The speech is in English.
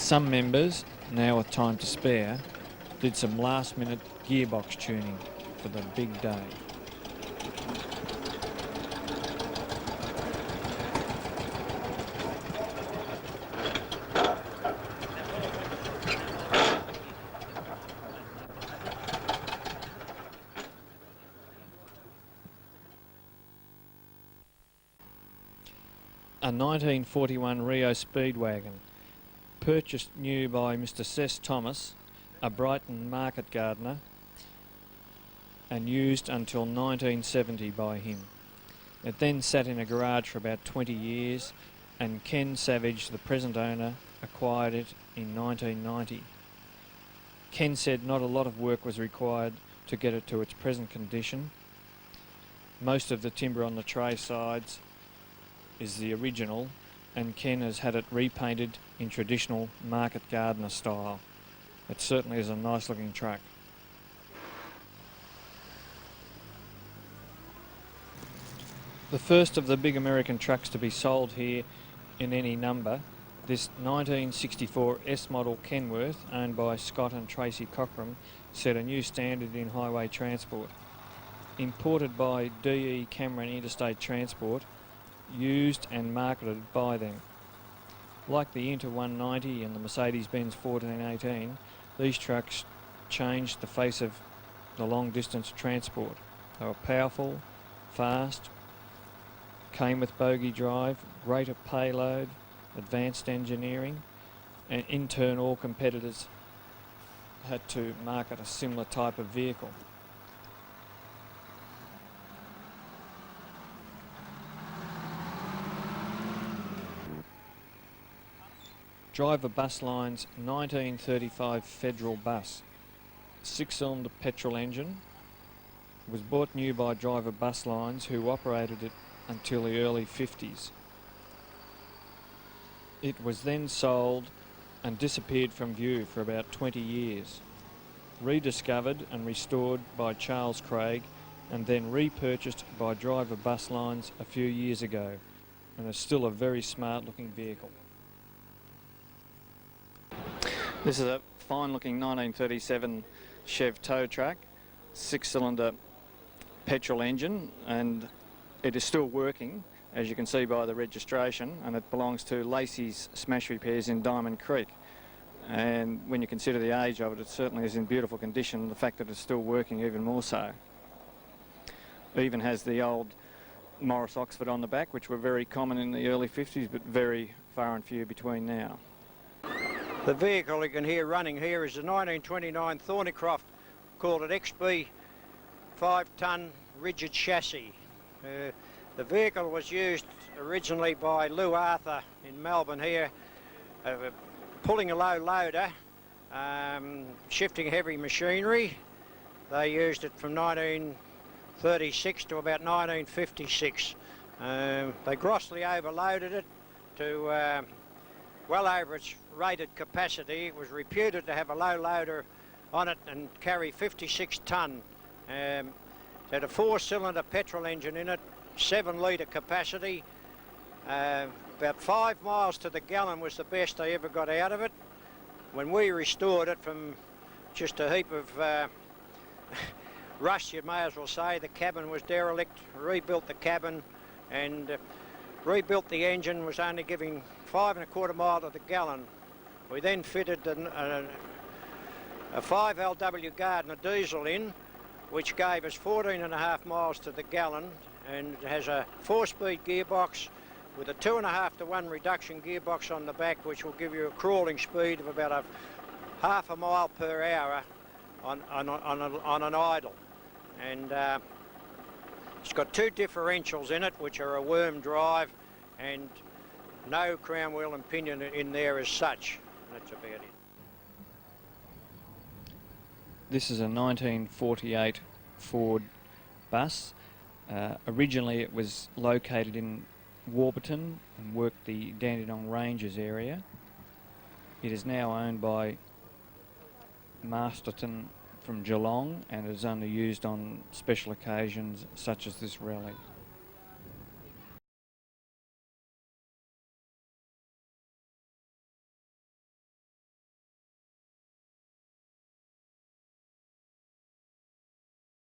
Some members, now with time to spare, did some last-minute gearbox tuning for the big day. A 1941 Rio Speedwagon, purchased new by Mr. Sess Thomas, a Brighton market gardener, and used until 1970 by him. It then sat in a garage for about 20 years, and Ken Savage, the present owner, acquired it in 1990. Ken said not a lot of work was required to get it to its present condition. Most of the timber on the tray sides is the original, and Ken has had it repainted in traditional market gardener style. It certainly is a nice looking truck. The first of the big American trucks to be sold here in any number, this 1964 S model Kenworth, owned by Scott and Tracy Cockram, set a new standard in highway transport. Imported by DE Cameron Interstate Transport, used and marketed by them. Like the Inter 190 and the Mercedes-Benz 1418, these trucks changed the face of the long-distance transport. They were powerful, fast, came with bogie drive, greater payload, advanced engineering, and in turn all competitors had to market a similar type of vehicle. Driver Bus Line's 1935 Federal bus, 6-cylinder petrol engine, was bought new by Driver Bus Lines, who operated it until the early 50s. It was then sold and disappeared from view for about 20 years, rediscovered and restored by Charles Craig, and then repurchased by Driver Bus Lines a few years ago, and is still a very smart looking vehicle. This is a fine looking 1937 Chev tow truck, 6-cylinder petrol engine, and it is still working, as you can see by the registration, and it belongs to Lacey's Smash Repairs in Diamond Creek. And when you consider the age of it, it certainly is in beautiful condition, the fact that it's still working even more so. It even has the old Morris Oxford on the back, which were very common in the early 50s, but very far and few between now. The vehicle you can hear running here is the 1929 Thornycroft, called it XB 5-ton rigid chassis. The vehicle was used originally by Lou Arthur in Melbourne here, pulling a low loader, shifting heavy machinery. They used it from 1936 to about 1956. They grossly overloaded it to well over its rated capacity. It was reputed to have a low loader on it and carry 56 tonne. It had a 4-cylinder petrol engine in it, 7-litre capacity. About 5 miles to the gallon was the best they ever got out of it. When we restored it from just a heap of rust, you may as well say, the cabin was derelict, rebuilt the cabin and rebuilt the engine, was only giving 5 1/4 mile to the gallon. We then fitted a 5 LW Gardner diesel in, which gave us 14.5 miles to the gallon, and it has a 4-speed gearbox with a 2.5 to 1 reduction gearbox on the back, which will give you a crawling speed of about a ½ mile per hour on an idle. And it's got 2 differentials in it, which are a worm drive, and no crown wheel and pinion in there as such. That's about it. This is a 1948 Ford bus. Originally it was located in Warburton and worked the Dandenong Ranges area. It is now owned by Masterton from Geelong and is only used on special occasions such as this rally.